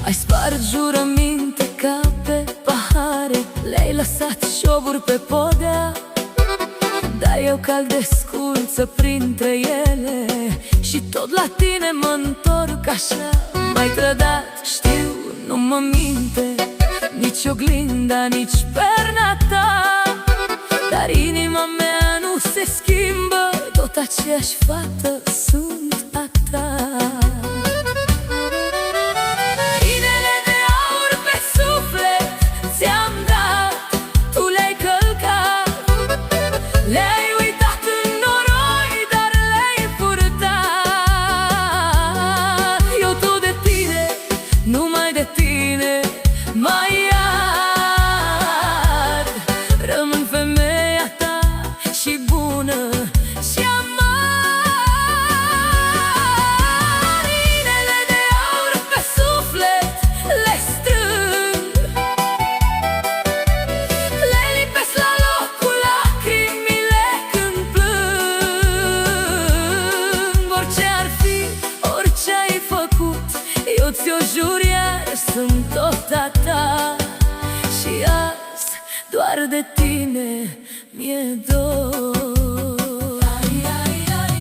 Ai spart jurăminte ca pe pahare, le-ai lăsat șovuri pe podea, dar eu calc de sculță printre ele și tot la tine mă întorc așa. M-ai trădat, știu, nu mă minte nici oglinda, nici perna ta, dar inima mea nu se schimbă, tot aceeași fată sunt a ta. Inele de aur pe suflet ți-am dat, tu le-ai călcat, le-ai uitat în noroi, dar le-ai purtat. Eu tot de tine, numai de tine mai ard. Rămân femeia ta și bună și amar. Inele de aur pe suflet le strâng, le lipesc la locul lacrimile când plâng. Orice ar fi, orice ai făcut, eu ți-o jur iar sunt tot a ta. Și azi doar de tine mi-e dor.